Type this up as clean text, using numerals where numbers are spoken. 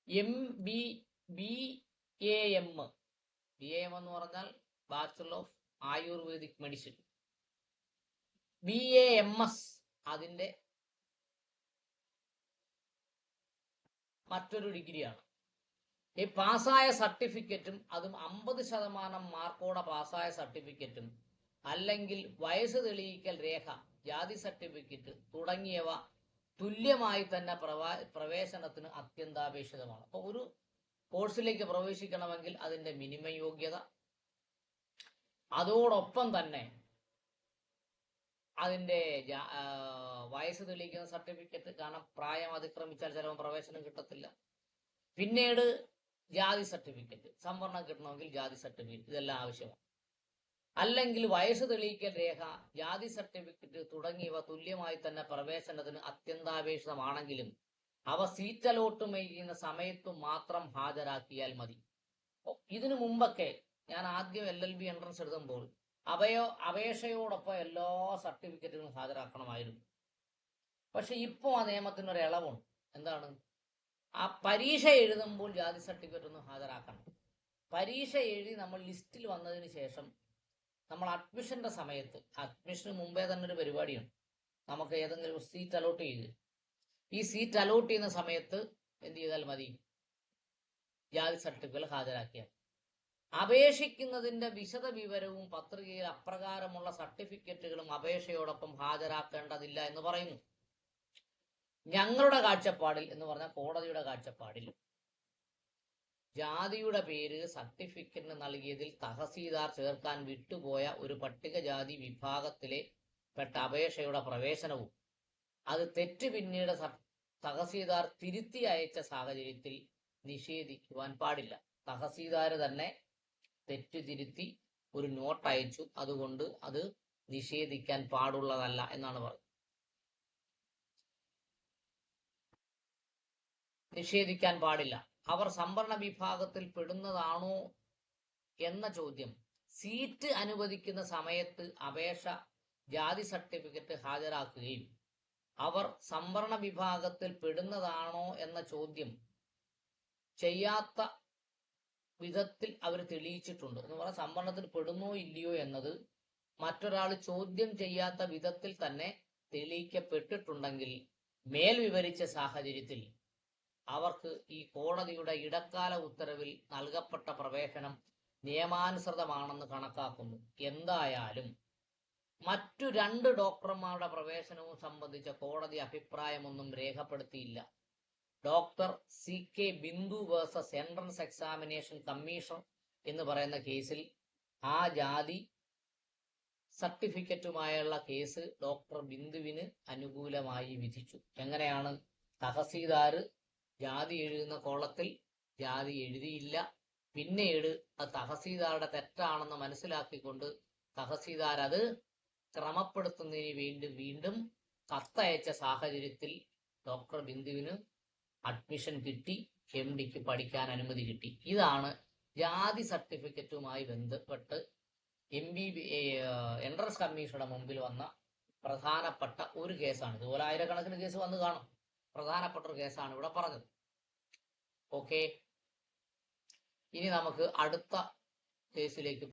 BAM എന്ന് പറഞ്ഞാൽ bachelor of ayurvedic medicine. BAMS അതിന്റെ മറ്റൊരു ഡിഗ്രിയാണ്. ഈ പാസ്സായ സർട്ടിഫിക്കറ്റും അതും 50% മാർക്കോടെ പാസ്സായ സർട്ടിഫിക്കറ്റും അല്ലെങ്കിൽ വയസ്സ് തെളിയിക്കൽ രേഖ, ജാതി സർട്ടിഫിക്കറ്റ് തുടങ്ങിയവ തുല്യമായി തന്നെ പ്രവേശനത്തിന് അത്യന്താപേക്ഷിതമാണ്. അപ്പോൾ ഒരു കോഴ്സിലേക്ക് പ്രവേശിക്കണമെങ്കിൽ അതിന്റെ മിനിമം യോഗ്യത, അതോടൊപ്പം തന്നെ അതിന്റെ വയസ്സ് തെളിയിക്കുന്ന സർട്ടിഫിക്കറ്റ്, കാരണം പ്രായം അതിക്രമിച്ചാൽ ചിലപ്പോൾ പ്രവേശനം കിട്ടത്തില്ല. പിന്നീട് ജാതി സർട്ടിഫിക്കറ്റ്, സംവരണം കിട്ടണമെങ്കിൽ ജാതി സർട്ടിഫിക്കറ്റ്, ഇതെല്ലാം ആവശ്യമാണ്. അല്ലെങ്കിൽ വയസ്സ് തെളിയിക്കൽ രേഖ, ജാതി സർട്ടിഫിക്കറ്റ് തുടങ്ങിയവ തുല്യമായി തന്നെ പ്രവേശനത്തിന് അത്യന്താപേക്ഷിതമാണെങ്കിലും അവ സീറ്റ് അലോട്ട്മെന്റ് ചെയ്യുന്ന സമയത്തു മാത്രം ഹാജരാക്കിയാൽ മതി. ഇതിനു മുമ്പൊക്കെ ഞാൻ ആദ്യം LLB എൻട്രൻസ് എഴുതുമ്പോൾ അപേക്ഷയോടൊപ്പം എല്ലാ സർട്ടിഫിക്കറ്റുകളും ഹാജരാക്കണമായിരുന്നു. പക്ഷെ ഇപ്പോൾ ആ നിയമത്തിനൊരു ഇളവുണ്ട്. എന്താണ്? ആ പരീക്ഷ എഴുതുമ്പോൾ ജാതി സർട്ടിഫിക്കറ്റ് ഒന്നും ഹാജരാക്കണം. പരീക്ഷ എഴുതി നമ്മൾ ലിസ്റ്റിൽ വന്നതിന് ശേഷം നമ്മൾ അഡ്മിഷന്റെ സമയത്ത്, അഡ്മിഷന് മുമ്പേ തന്നെ ഒരു പരിപാടിയുണ്ട്. നമുക്ക് ഏതെങ്കിലും സീറ്റ് അലോട്ട് ചെയ്ത്, ഈ സീറ്റ് അലോട്ട് ചെയ്യുന്ന സമയത്ത് എന്ത് ചെയ്താൽ മതി? ജാതി സർട്ടിഫിക്കറ്റ് ഹാജരാക്കിയാൽ. അപേക്ഷിക്കുന്നതിന്റെ വിശദ വിവരവും പത്രികയിൽ അപ്രകാരമുള്ള സർട്ടിഫിക്കറ്റുകളും അപേക്ഷയോടൊപ്പം ഹാജരാക്കേണ്ടതില്ല എന്ന് പറയുന്നു. ഞങ്ങളുടെ കാഴ്ചപ്പാടിൽ എന്ന് പറഞ്ഞാൽ കോടതിയുടെ കാഴ്ചപ്പാടിൽ ജാതിയുടെ പേര് സർട്ടിഫിക്കറ്റിന് നൽകിയതിൽ തഹസീൽദാർ ചേർക്കാൻ വിട്ടുപോയ ഒരു പട്ടികജാതി വിഭാഗത്തിലെ പെട്ട അപേക്ഷയുടെ പ്രവേശനവും അത് തെറ്റ് പിന്നീട് തഹസീൽദാർ തിരുത്തി അയച്ച സാഹചര്യത്തിൽ നിഷേധിക്കുവാൻ പാടില്ല. തഹസീൽദാർ തന്നെ തെറ്റ് തിരുത്തി ഒരു നോട്ട് അയച്ചു, അതുകൊണ്ട് അത് നിഷേധിക്കാൻ പാടുള്ളതല്ല എന്നാണ് പറയുന്നത്. നിഷേധിക്കാൻ പാടില്ല. അവർ സംവരണ വിഭാഗത്തിൽ പെടുന്നതാണോ എന്ന ചോദ്യം സീറ്റ് അനുവദിക്കുന്ന സമയത്ത് അപേക്ഷ ജാതി സർട്ടിഫിക്കറ്റ് ഹാജരാക്കുകയും അവർ സംവരണ വിഭാഗത്തിൽ പെടുന്നതാണോ എന്ന ചോദ്യം ചെയ്യാത്ത വിധത്തിൽ അവർ തെളിയിച്ചിട്ടുണ്ട് എന്ന് പറഞ്ഞാൽ സംവരണത്തിൽ പെടുന്നോ ഇല്ലയോ എന്നത് മറ്റൊരാൾ ചോദ്യം ചെയ്യാത്ത വിധത്തിൽ തന്നെ തെളിയിക്കപ്പെട്ടിട്ടുണ്ടെങ്കിൽ മേൽ വിവരിച്ച സാഹചര്യത്തിൽ അവർക്ക് ഈ കോടതിയുടെ ഇടക്കാല ഉത്തരവിൽ നൽകപ്പെട്ട പ്രവേശനം നിയമാനുസൃതമാണെന്ന് കണക്കാക്കുന്നു. എന്തായാലും മറ്റു 2 ഡോക്ടർമാരുടെ പ്രവേശനവും സംബന്ധിച്ച കോടതി അഭിപ്രായമൊന്നും രേഖപ്പെടുത്തിയില്ല. Doctor CK Bindu versus entrance examination commission എന്ന് പറയുന്ന കേസിൽ ആ ജാതി സർട്ടിഫിക്കറ്റുമായുള്ള കേസ് ഡോക്ടർ ബിന്ദുവിന് അനുകൂലമായി വിധിച്ചു. എങ്ങനെയാണ്? തഹസീൽദാർ ജാതി എഴുതുന്ന കോളത്തിൽ ജാതി എഴുതിയില്ല. പിന്നീട് അത് തഹസീൽദാരുടെ തെറ്റാണെന്ന് മനസ്സിലാക്കിക്കൊണ്ട് തഹസീൽദാർ അത് ക്രമപ്പെടുത്തുന്നതിന് വേണ്ടി വീണ്ടും കത്തയച്ച സാഹചര്യത്തിൽ ഡോക്ടർ ബിന്ദുവിന് അഡ്മിഷൻ കിട്ടി, MDക്ക് പഠിക്കാൻ അനുമതി കിട്ടി. ഇതാണ് ജാതി സർട്ടിഫിക്കറ്റുമായി ബന്ധപ്പെട്ട് എൻട്രൻസ് കമ്മീഷനുടെ മുമ്പിൽ വന്ന പ്രധാനപ്പെട്ട ഒരു കേസാണ്. ഇതുപോലെ ആയിരക്കണക്കിന് കേസ് വന്ന് കാണും. പ്രധാനപ്പെട്ട ഒരു കേസാണ് ഇവിടെ പറഞ്ഞത്. ഓക്കെ, ഇനി നമുക്ക് അടുത്ത കേസിലേക്ക്